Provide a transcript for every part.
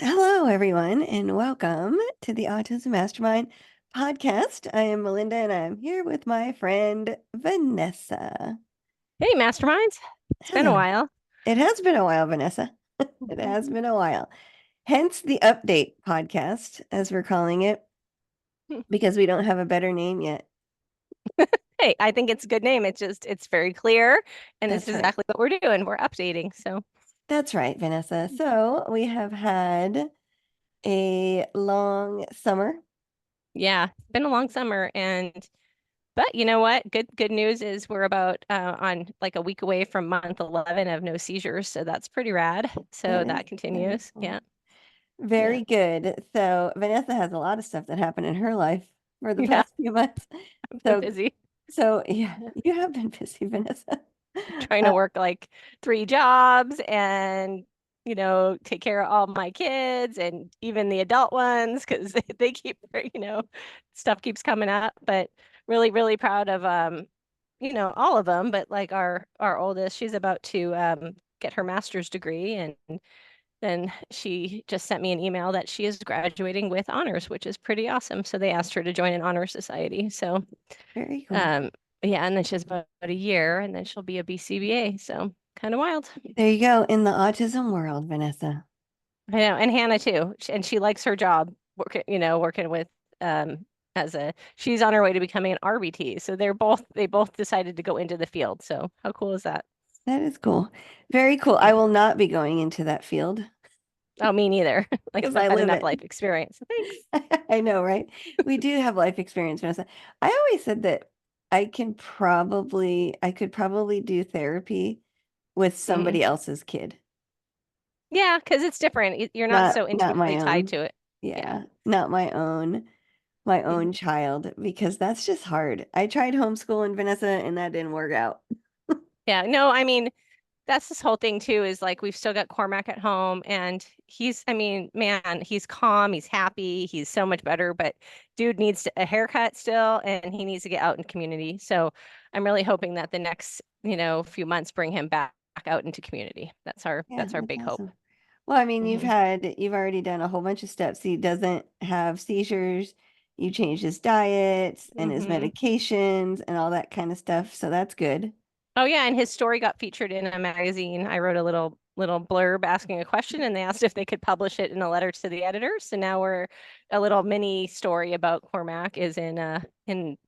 Hello, everyone, and welcome to the Autism Mastermind Podcast. I am Melinda, and I'm here with my friend Vanessa. Hey, masterminds. It's been a Hello. while. It has been a while, Vanessa. It has been a while. Hence the update podcast, as we're calling it, because we don't have a better name yet. Hey, I think it's a good name. It's very clear and it's That's right. exactly what we're doing. We're updating. So That's right, Vanessa. So we have had a long summer. yeah, it's been a long summer but you know what? Good news is we're about on like a week away from month 11 of no seizures. So that's pretty rad. So that That is continues. cool. Yeah. Yeah. Very good. So Vanessa has a lot of stuff that happened in her life for the Yeah. past few months. I've been So, busy so yeah, you have been busy, Vanessa. trying to work like 3 jobs and take care of all my kids and even the adult ones because they keep, stuff keeps coming up. But really, really proud of all of them. But like our oldest, she's about to get her master's degree, and then she just sent me an email that she is graduating with honors, which is pretty awesome. So they asked her to join an honor society. So Very cool. um, yeah, and then she has about a year, and then she'll be a BCBA. So kind of wild. There you go in the autism world, Vanessa. I know, and Hannah too, and she likes her job working with she's on her way to becoming an RBT. So they both decided to go into the field. So how cool is that? That is cool. Very cool. Yeah. I will not be going into that field Oh, me neither. Like because I've I had live enough it. life experience. Thanks. I know, right? We do have life experience, Vanessa. I always said that I could probably do therapy with Mm. somebody else's kid, Yeah, because it's different. You're not so not intimately my tied own. to it. Yeah. Yeah, not my Yeah. own child because that's just hard. I tried homeschooling Vanessa and that didn't work out. Yeah. No, I mean, that's this whole thing too, is like we've still got Cormac at home and I mean, man, he's calm, he's happy, he's so much better, but dude needs a haircut still and he needs to get out in community. So I'm really hoping that the next, few months bring him back out into community. Yeah, That's our that's big hope. awesome. Well, I mean, Hmm. you've already done a whole bunch of steps. He doesn't have seizures. You changed his diets and his Hmm. medications and all that kind of stuff. So that's good. Oh yeah, and his story got featured in a magazine. I wrote a little blurb asking a question, and they asked if they could publish it in a letter to the editor. So now we're a little mini story about Cormac is in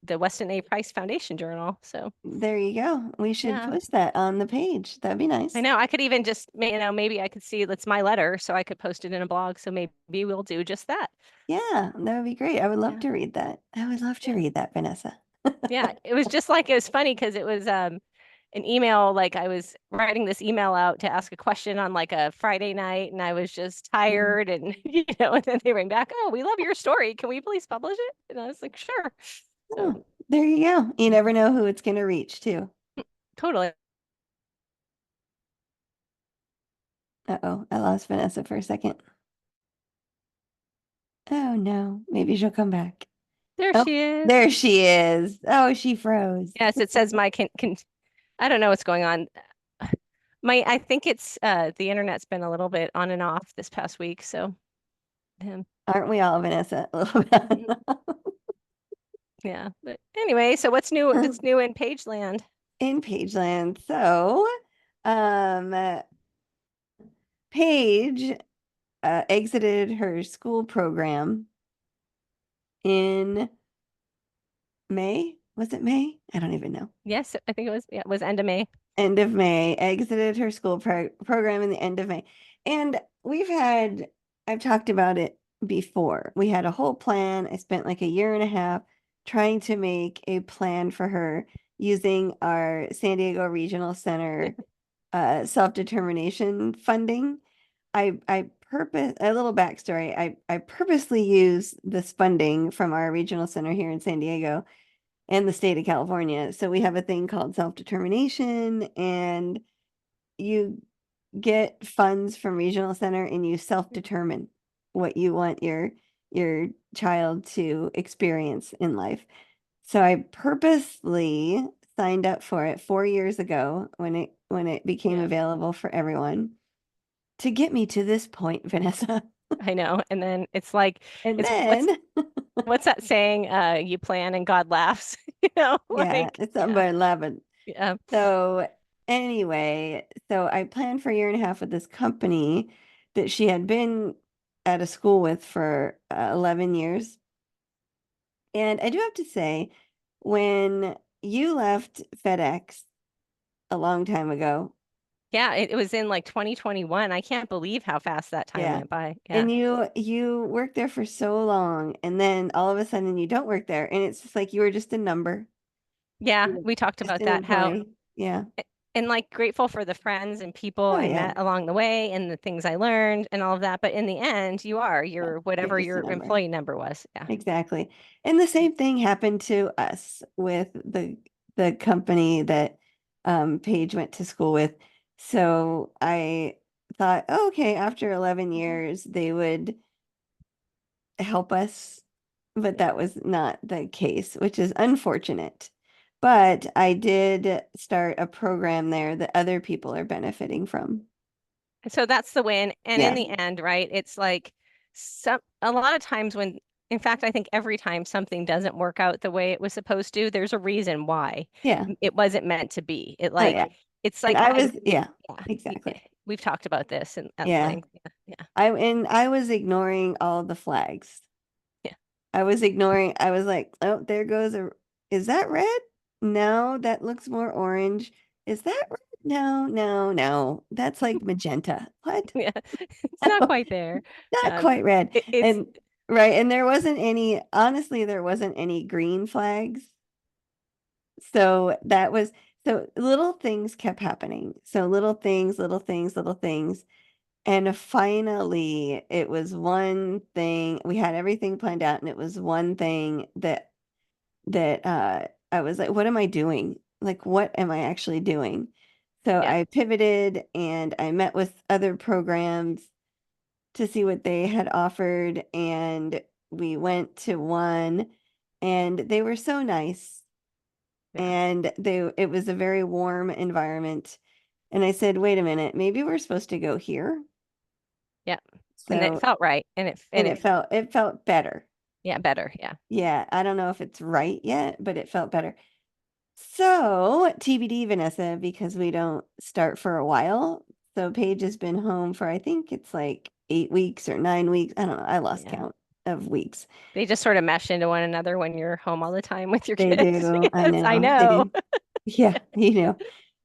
the Weston A. Price Foundation Journal. So There you go. We should yeah, post that on the page. That'd be I nice. know. I could even just maybe I could see it's my letter, so I could post it in a blog. So maybe we'll do just that. Yeah, that would be great. I would love Yeah, to read that. I would love to yeah, read that, Vanessa. yeah. It was funny because it was an email, like I was writing this email out to ask a question on like a Friday night and I was just Mm. tired and and then they ring back, "Oh, we love your story. Can we please publish it?" And I was like, "Sure." Oh, So, there you go. You never know who it's going to reach, too. totally. Uh-oh, I lost Vanessa for a second. Oh no, maybe she'll come back. There Oh, she is. there she is. Oh, she froze. Yes, it says my can I don't know what's going on. I think it's the internet's been a little bit on and off this past week, so Aren't we all, Vanessa? A little bit. yeah. But anyway, so what's new in Pageland? In Pageland. So, um, Paige exited her school program in May. Was it May? I don't even know. Yes, I think it was end of May. End of May, exited her school program in the end of May. And I've talked about it before. We had a whole plan. I spent like a year and a half trying to make a plan for her using our San Diego Regional Center self-determination funding. I purpose a little backstory. I purposely use this funding from our regional center here in San Diego and the state of California. So we have a thing called self-determination, and you get funds from regional center and you self-determine what you want your child to experience in life. So I purposely signed up for it 4 years ago when it became Yeah. available for everyone to get me to this point, Vanessa. I know. And then it's like, And it's then, what's that saying? You plan and God laughs, yeah, like, it's something yeah, about 11. yeah, So anyway, so I planned for a year and a half with this company that she had been at a school with for 11 years. And I do have to say, when you left FedEx a long time ago, yeah. It was in like 2021. I can't believe how fast that time yeah, went by. Yeah. and you worked there for so long, and then all of a sudden you don't work there, and it's just like you were just a number, Yeah. you were We talked just about an that, how, employee. Yeah. and like grateful for the friends and people Oh I yeah. met along the way and the things I learned and all of that. But in the end, Yeah. you're You're whatever just a your number. employee number was. Yeah. Exactly. And the same thing happened to us with the company that Paige went to school with. So I thought, oh, okay, after 11 years, they would help us, but Yeah. that was not the case, which is unfortunate. But I did start a program there that other people are benefiting from. So that's the win. And in Yeah. the end, right, it's like a lot of times when, in fact, I think every time something doesn't work out the way it was supposed to, there's a reason why Yeah. it wasn't meant to be. Oh yeah. It's And like I was, yeah, yeah, exactly. we've talked about this and at Yeah. length. Yeah, yeah, I was ignoring all the flags. yeah. I was like, oh, there goes is that red? No, that looks more orange. Is that red? No, no, no. That's like magenta. What? Yeah. It's not quite there. Not Yeah, quite red. it's And right, and there wasn't any, honestly, there wasn't any green flags. So that was, so little things kept happening. So little things, little things, little things. And finally, it was one thing. We had everything planned out, and it was one thing that I was like, what am I doing? Like, what am I actually doing? So yeah, I pivoted and I met with other programs to see what they had offered, and we went to one, and they were so nice, yeah, and it was a very warm environment. And I said, wait a minute, maybe we're supposed to go here. yeah. And it So, felt right. and it felt better. yeah, better. Yeah. Yeah, I don't know if it's right yet, but it felt better. So, TBD, Vanessa, because we don't start for a while. So, Paige has been home for, I think it's like 8 weeks or 9 weeks. I don't know. I lost Yeah. count of weeks. They just sort of mesh into one another when you're home all the time with your They kids. do. I Yes, I know. They know. do. Yeah,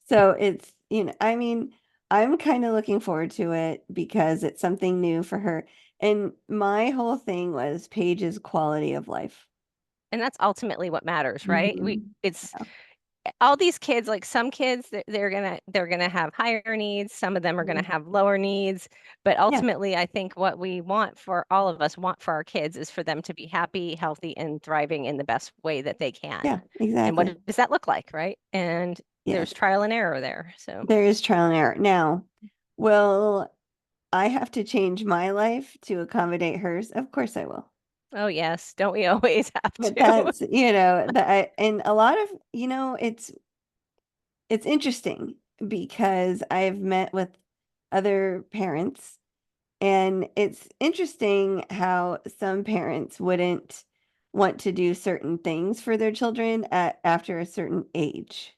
So, it's, I mean, I'm kind of looking forward to it because it's something new for her. And my whole thing was Paige's quality of life. And that's ultimately what matters, right? Mhm. It's all these kids, like some kids, they're gonna have higher needs, some of them are gonna Mhm. have lower needs, but Yeah, ultimately I think what we want for all of us want for our kids is for them to be happy, healthy, and thriving in the best way that they can. yeah, And what exactly. does that look like, right? And there's Yes, trial and error there. So, there is trial and error. Now, will I have to change my life to accommodate hers? Of course I will. oh yes, don't we always have But to? that's, and a lot of, it's interesting because I've met with other parents, and it's interesting how some parents wouldn't want to do certain things for their children after a certain age.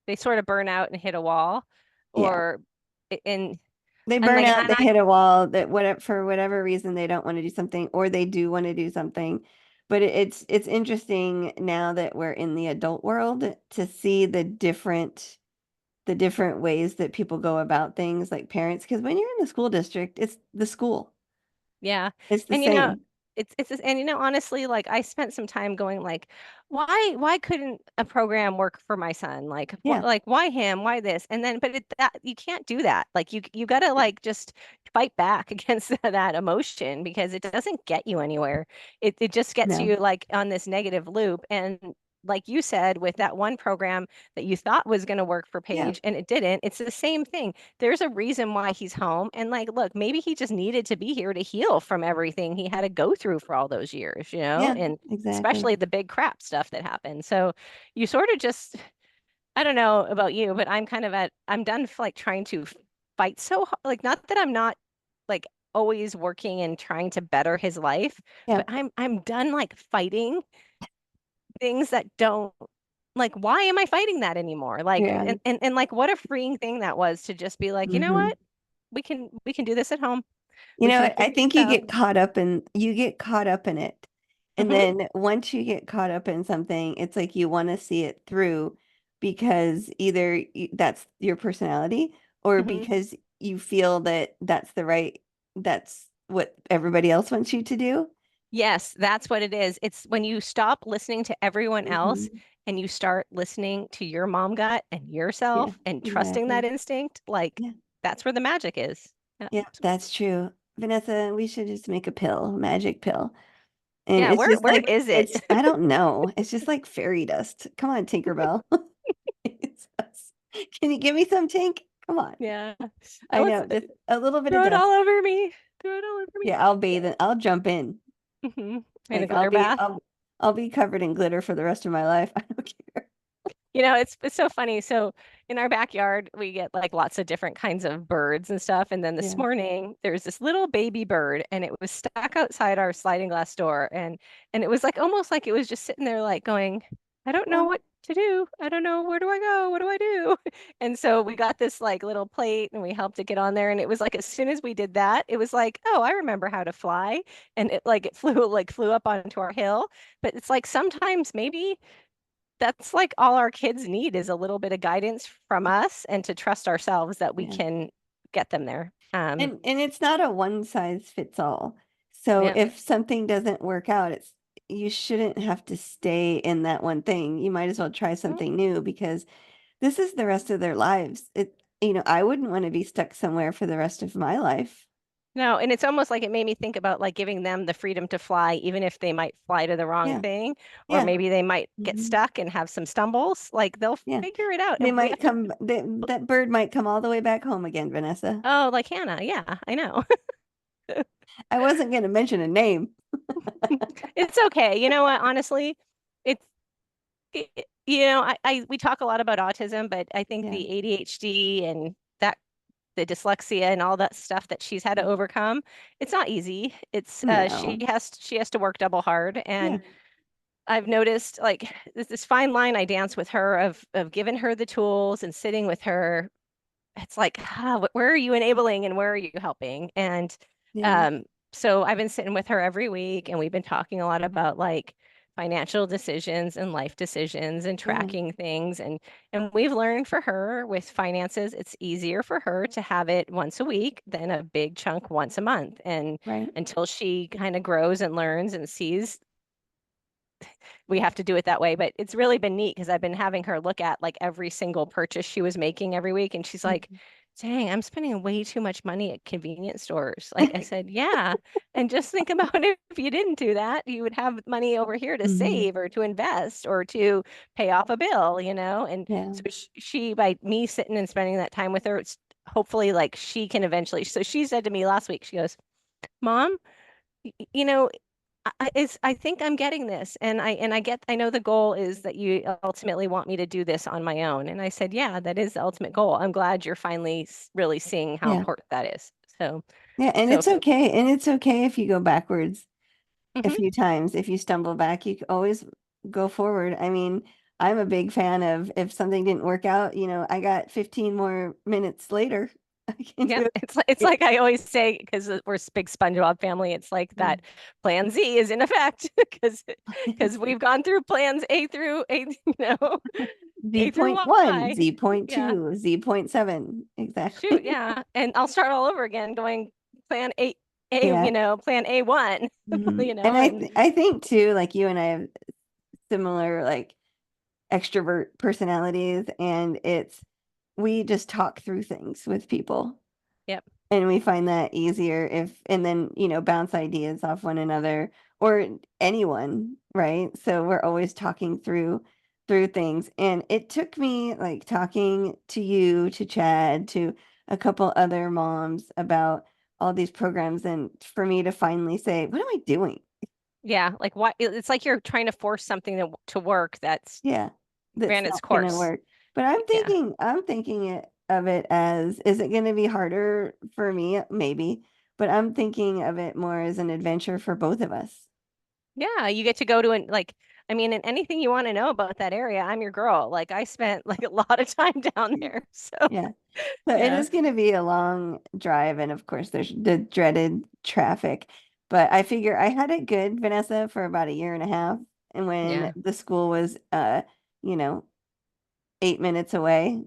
They sort of burn out and hit a wall, Yeah. or in They and burn like, and out, they hit a wall that whatever for whatever reason they don't want to do something, or they do want to do something. But it's interesting now that we're in the adult world to see the different ways that people go about things like parents. Because when you're in the school district, it's the school. yeah. It's the And same. and honestly, like I spent some time going like, why couldn't a program work for my son? Yeah. Like why him? Why this? And then but that you can't do that. Like you got to like just fight back against that emotion because it doesn't get you anywhere. It just gets No. you like on this negative loop. And like you said, with that one program that you thought was going to work for Yeah. Paige and it didn't, it's the same thing. There's a reason why he's home. And like, look, maybe he just needed to be here to heal from everything he had to go through for all those years, Yeah. and Exactly. especially the big crap stuff that happened. So you sort of just, I don't know about you, but I'm done like trying to fight so hard. Like, not that I'm not like always working and trying to better his life, Yeah. but I'm done like fighting things that don't like why am I fighting that anymore? Like Yeah. and like what a freeing thing that was to just be like, you know Hmm. what? We can do this at home. You We know, can I figure think this out. you get caught up in it. And Hmm. then once you get caught up in something, it's like you want to see it through because either that's your personality or Hmm. because you feel that that's what everybody else wants you to do. Yes, that's what it is. It's when you stop listening to everyone else Hmm. and you start listening to your mom gut and Yeah, yourself and trusting that exactly. instinct, like Yeah. that's where the magic is. Yeah. Yeah, that's true. Vanessa, we should just make a pill, magic pill. And Yeah, it's just where like, is it? I don't know. It's just like fairy dust. Come on, Tinkerbell. Can you give me some, Tink? Come on. Yeah. I I was know, just a little bit of throw it dust. all over me. Throw it all over me. Yeah, I'll bathe it. I'll jump in. Hmm. In a Like glitter bath. I'll be covered in glitter for the rest of my life. I don't care. You know, it's so funny. So in our backyard, we get like lots of different kinds of birds and stuff. And then this Yeah. morning, there's this little baby bird, and it was stuck outside our sliding glass door, and it was like almost like it was just sitting there, like going, I don't know Oh, what to do. I don't know where do I go? What do I do? And so we got this like little plate, and we helped it get on there. And it was like as soon as we did that, it was like, oh, I remember how to fly, and it flew up onto our hill. But it's like sometimes maybe that's like all our kids need is a little bit of guidance from us and to trust ourselves that we yeah. can get them there. And it's not a one size fits all. So Yeah. if something doesn't work out, it's you shouldn't have to stay in that one thing. You might as well try Mhm. something new because this is the rest of their lives. I wouldn't want to be stuck somewhere for the rest of my life. No, and it's almost like it made me think about like giving them the freedom to fly, even if they might fly to the wrong Yeah. thing, or Yeah. maybe they might get Hmm. stuck and have some stumbles. Like they'll Yeah. figure it out. They And we might have to, come, that bird might come all the way back home again, Vanessa. oh, like Hannah. Yeah, I know. I wasn't going to mention a name. It's okay. You know what? Honestly, it's, we talk a lot about autism, but I think Yeah. the ADHD and that the dyslexia and all that stuff that she's had to Mhm. overcome. It's not easy. It's No. she has to work double hard. Yeah. And I've noticed like this fine line I dance with her of giving her the tools and sitting with her. It's like, where are you enabling and where are you helping? And Yeah. um, so I've been sitting with her every week and we've been talking a lot about like financial decisions and life decisions and Yeah. tracking things. And we've learned for her with finances, it's easier for her to have it once a week than a big chunk once a month. And Right. until she kind of grows and learns and sees we have to do it that way. But it's really been neat because I've been having her look at like every single purchase she was making every week. And she's like, Mhm. dang, I'm spending way too much money at convenience stores. Like I said, yeah. And just think about it. If you didn't do that, you would have money over here to Mhm. save or to invest or to pay off a bill, you know? And Yeah. so she by me sitting and spending that time with her, it's hopefully like she can eventually. So she said to me last week, she goes, Mom, you know, I think I'm getting this, and I know the goal is that you ultimately want me to do this on my own. And I said, yeah, that is the ultimate goal. I'm glad you're finally really seeing how Yeah. important that is. So, Yeah. And so it's okay. And it's okay if you go backwards a mhm, few times. If you stumble back, you can always go forward. I mean, I'm a big fan of if something didn't work out, I got 15 more minutes later. I can yeah, do it's it. like I always say because we're a big SpongeBob family. It's like Yeah. that Plan Z is in effect because we've gone through plans A through A, Z A through point one, Y. Z point Yeah, two, Z point seven. shoot, Exactly. yeah. And I'll start all over again going plan Yeah. plan A1, Mhm. And and I think too, like you and I have similar like extrovert personalities, and we just talk through things with people, yep, and we find that easier and then bounce ideas off one another or anyone, right? So we're always talking through things, and it took me like talking to you, to Chad, to a couple other moms about all these programs, and for me to finally say, what am I doing? yeah. Like why it's like you're trying to force something to work that's Yeah, that's ran its not gonna course. work. But I'm Yeah. thinking I'm thinking it as, is it gonna be harder for me? Maybe. but I'm thinking of it more as an adventure for both of us. Yeah, you get to go to an like I mean, and anything you want to know about that area, I'm your girl. Like I spent like a lot of time down there. So, Yeah. So it yeah. is going to be a long drive, and of course, there's the dreaded traffic. But I figure I had it good, Vanessa, for about a year and a half. And when Yeah. the school was, you know, 8 minutes away,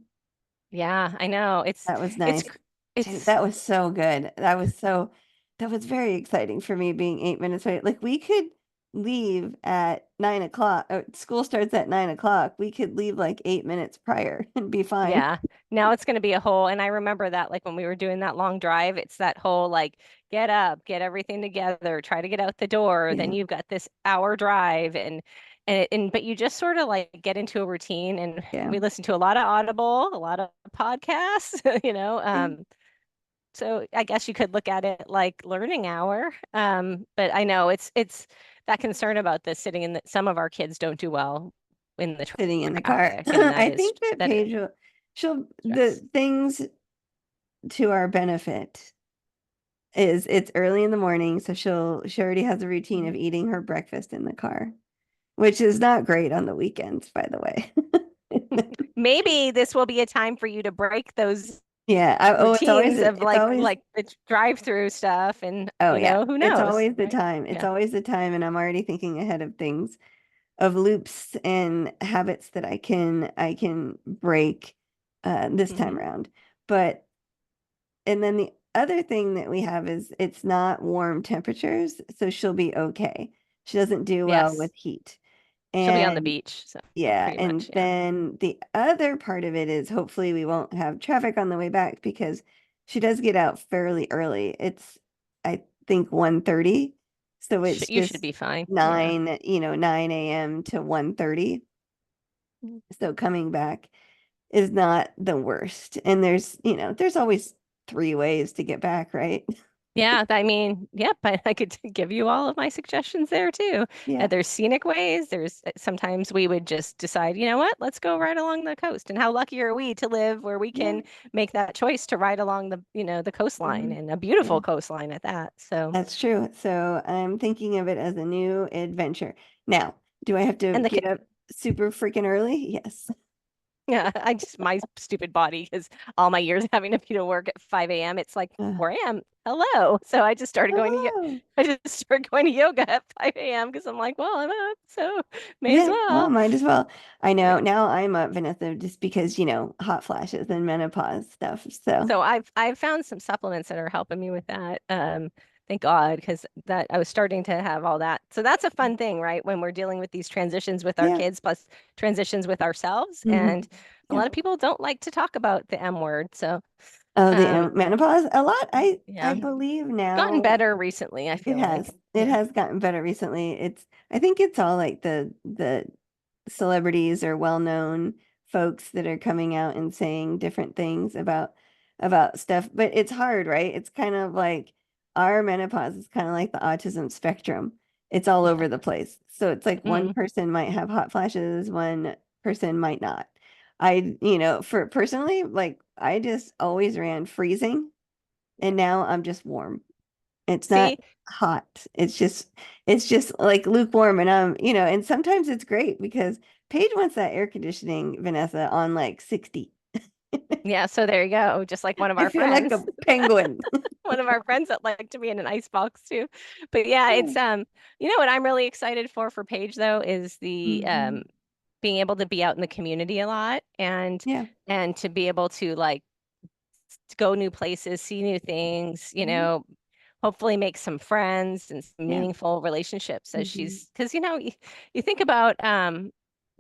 Yeah, I know. that was It's nice. cr- Dude, it's that was so good. That was very exciting for me being 8 minutes away. Like we could leave at 9 o'clock. School starts at 9 o'clock. We could leave like 8 minutes prior and be fine. Yeah. Now it's going to be a whole, and I remember that like when we were doing that long drive, it's that whole like get up, get everything together, try to get out the door. Then Yeah. you've got this hour drive and but you just sort of like get into a routine and Yeah. we listen to a lot of Audible, a lot of podcasts, you know. Yeah. So I guess you could look at it like learning hour. But I know it's that concern about this sitting in the, some of our kids don't do well in the Sitting in the car. traffic, and I think that that is Paige will, she'll, stress. the things to our benefit is it's early in the morning, so she already has a routine of Mhm. eating her breakfast in the car, which is not great on the weekends, by the way. Maybe this will be a time for you to break those Yeah. routines of It's always, like the drive-through stuff, and oh you yeah, know, who it's knows, always the right? time. It's Yeah. always the time, and I'm already thinking ahead of things, of loops and habits that I can break this time Hmm. around. But and then the other thing that we have is it's not warm temperatures, so she'll be okay. She doesn't do well Yes. with heat. She'll be on the And beach, so yeah, pretty and much, yeah. then the other part of it is hopefully we won't have traffic on the way back because she does get out fairly early. It's I think 1:30. So Sh it's you should just be fine. Yeah. 9 a.m. to 1:30. Mm. So coming back is not the worst. And there's always three ways to get back, right? Yeah, I mean, yep, I could give you all of my suggestions there too. Yeah. There's scenic ways. There's sometimes we would just decide, you know what, let's go right along the coast. And how lucky are we to live where we Yeah. can make that choice to ride along the, you know, the coastline Mhm. and a Yeah. beautiful coastline at that. So, That's true. So I'm thinking of it as a new adventure. Now, do I have to and the get up super freaking early? Yes. yeah, I just my stupid body because all my years having to be to work at 5 a.m. It's like Uh, where I am. Hello. So I just started going to hello. I just started going to yoga at 5 a.m. because I'm like, well, I'm up, so may as Yeah, well, well. might as well. I know Yeah. now I'm up, Vanessa, just because, hot flashes and menopause stuff. So, So I've found some supplements that are helping me with that. Thank God, because that I was starting to have all that. So that's a fun thing, right? When we're dealing with these transitions with our yeah. kids, plus transitions with ourselves. Hmm. And a Yeah. lot of people don't like to talk about the M word. So Oh, the um, menopause, a lot. I yeah, believe gotten now better recently, I it feel like. has. It Yeah. has gotten better recently. I think it's all like the celebrities or well-known folks that are coming out and saying different things about stuff, but it's hard, right? It's kind of like our menopause is kind of like the autism spectrum. It's all Yeah. over the place. So it's like one Mm. person might have hot flashes, one person might not. For personally, like I just always ran freezing and now I'm just warm. It's not See, hot. It's just like lukewarm and and sometimes it's great because Paige wants that air conditioning, Vanessa, on like 60. yeah, so there you go. Just like one of I our feel like friends, a penguin. one of our friends that like to be in an ice box too. But yeah, it's you know what I'm really excited for Paige though is the Hmm. being able to be out in the community a lot Yeah. and to be able to like go new places, see new things, you Mhm. know, hopefully make some friends and some Yeah. meaningful relationships as Hmm. she's because you think about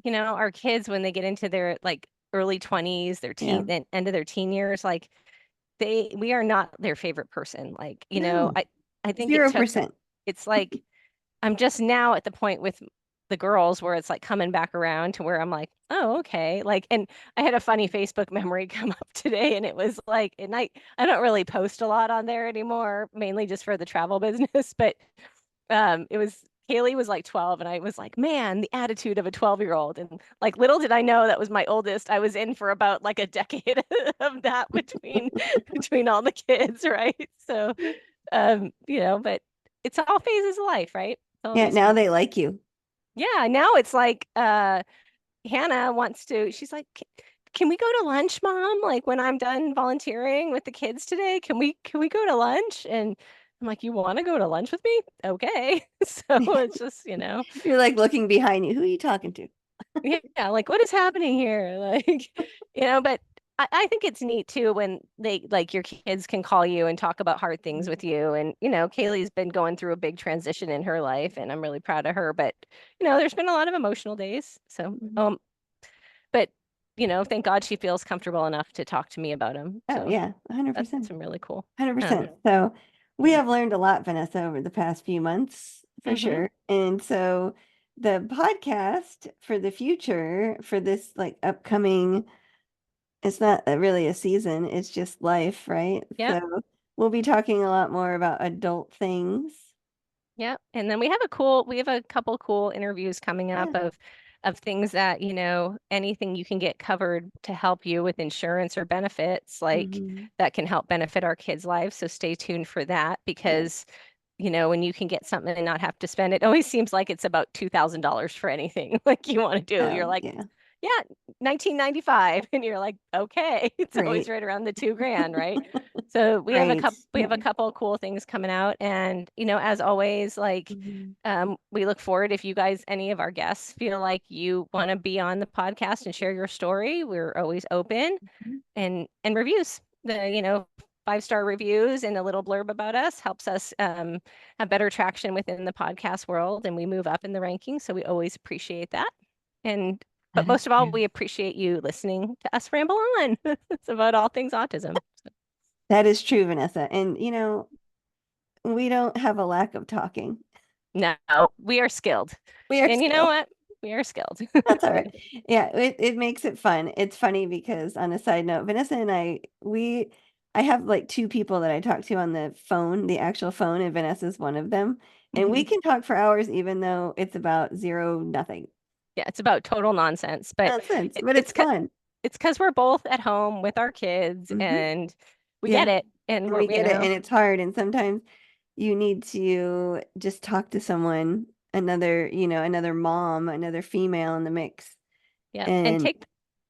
you know, our kids when they get into their like early 20s, their Yeah. teen and end of their teen years, like we are not their favorite person. Like, you know, No, I think it took 0%. it's like I'm just now at the point with the girls where it's like coming back around to where I'm like, oh, okay. Like, and I had a funny Facebook memory come up today, and it was like, and I don't really post a lot on there anymore, mainly just for the travel business. But it was Kaylee was like 12, and I was like, man, the attitude of a 12-year-old. And like, little did I know that was my oldest. I was in for about like a decade of that between all the kids, right? So. But it's all phases of life, right? All Yeah, these now phases. they like you. Yeah, now it's like Hannah wants to, she's like, can we go to lunch, Mom? Like when I'm done volunteering with the kids today, can we go to lunch? And I'm like, you want to go to lunch with me? Okay. So it's just, You're like looking behind you. Who are you talking to? yeah, like what is happening here? Like, but I think it's neat too when they like your kids can call you and talk about hard things with you. And, Kaylee's been going through a big transition in her life and I'm really proud of her. But, there's been a lot of emotional days. So, Mhm. but thank God she feels comfortable enough to talk to me about him. Oh So yeah, that's 100%. been really cool. 100%. So we Yeah. have learned a lot, Vanessa, over the past few months for Hmm. sure. And so the podcast for the future for this like upcoming, it's not really a season, it's just life, right? Yep. So we'll be talking a lot more about adult things. Yep. And then we have a couple cool interviews coming up Yeah. of things that, anything you can get covered to help you with insurance or benefits, like Hmm. that can help benefit our kids' lives. So stay tuned for that Yeah. because, when you can get something and not have to spend it, always seems like it's about $2,000 for anything like you want to do. You're Oh, like, yeah. yeah, 1995. And you're like, okay, it's always Great. right around the 2 grand, right? So Great. we have a Nice. couple of cool things coming out. And, as always, like Mhm. we look forward if you guys, any of our guests feel like you want to be on the podcast and share your story, we're always open Mhm. and reviews. The, 5-star reviews and a little blurb about us helps us have better traction within the podcast world and we move up in the rankings. So we always appreciate that. And but That is most of all, true. we appreciate you listening to us ramble on. It's about all things autism. That is true, Vanessa. And we don't have a lack of talking. No, we are skilled. We are And you know skilled. what? We are skilled. That's all right. Yeah, it makes it fun. It's funny because on a side note, Vanessa and I have like two people that I talk to on the phone, the actual phone, and Vanessa's one of them. And we Mhm. can talk for hours even though it's about zero nothing. Yeah, it's about total nonsense, but Nonsense, it, but it's it's fun. it's because we're both at home with our kids Hmm. and we get Yeah, it. And and we're, we get it, and it's hard. And sometimes you need to just talk to someone, another mom, another female in the mix. yeah. And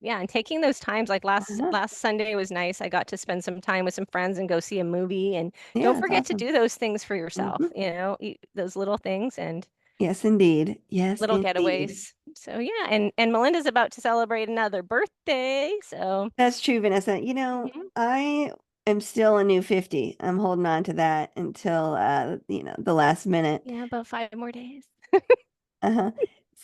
And taking those times like last uh-huh. last Sunday was nice. I got to spend some time with some friends and go see a movie. And Yeah, don't that's forget to awesome. do those things for yourself, Hmm. those little things and Yes, indeed. Yes, little indeed. getaways. So yeah, and Melinda's about to celebrate another birthday. So That's true, Vanessa. mhm. I am still a new 50. I'm holding on to that until the last minute. Yeah, about 5 more days. Uh-huh.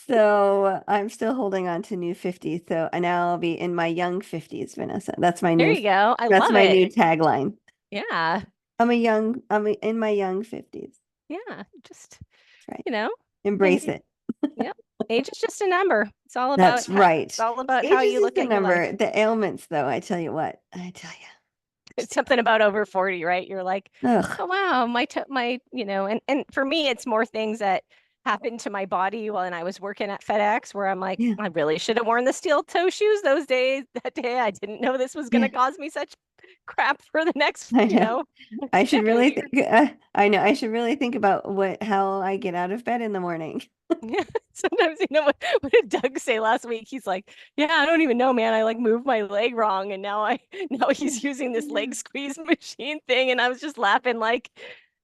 So I'm still holding on to new 50. So I now I'll be in my young 50s, Vanessa. There you go. I That's love my it. new tagline. Yeah. In my young 50s. Yeah. Just, That's right. you know, Embrace and it. yep. Age is just a number. That's It's right. all about how Age is you just look a at your number. life. The ailments, though, I tell you what, I tell It's something about over 40, right? You're like, you. Ugh. oh wow, and for me it's more things that happened to my body when I was working at FedEx where I'm like, Yeah. I really should have worn the steel toe shoes those days. That day I didn't know this was going Yeah. to cause me such crap for the next, I know. I should decade really here. think. I know. I should really think about how I get out of bed in the morning. Yeah. Sometimes, what did Doug say last week? He's like, yeah, I don't even know, man. I like moved my leg wrong and now Yeah, he's using I this leg know. squeeze machine thing. And I was just laughing like,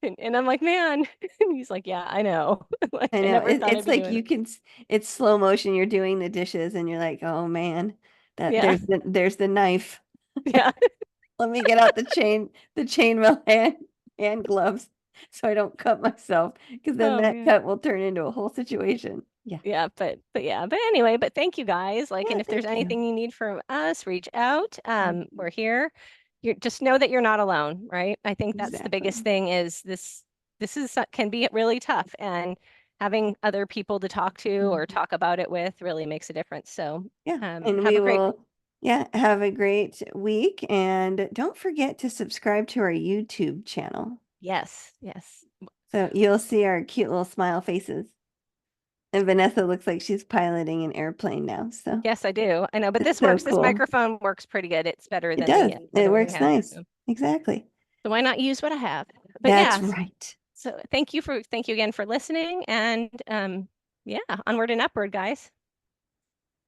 and I'm like, man. And he's like, yeah, I know. Like, I I know. never thought I'd It's be like doing it. you can. It's slow motion. You're doing the dishes, and you're like, "Oh man, that Yeah. there's the knife. Yeah. Let me get out the chainmail hand gloves, so I don't cut myself, because then Oh that man. cut will turn into a whole situation." Yeah. Yeah, but yeah, but anyway, but thank you guys. Like, Yeah. and if there's Thank you. anything you need from us, reach out. Mhm. We're here. You just know that you're not alone, right? I think that's the biggest Exactly. thing is this is can be really tough and having other people to talk to or Mhm. talk about it with really makes a difference. So, Yeah. And have we a great will. Yeah. Have a great week, and don't forget to subscribe to our YouTube channel. yes, yes. So you'll see our cute little smile faces. And Vanessa looks like she's piloting an airplane now. So Yes, I do. I know, but it's this so works. This cool. microphone works pretty good. It's better It than does. the It other one we works have. nice. So Exactly. why not use what I have? But That's yeah, right. so thank you again for listening, and yeah, onward and upward, guys.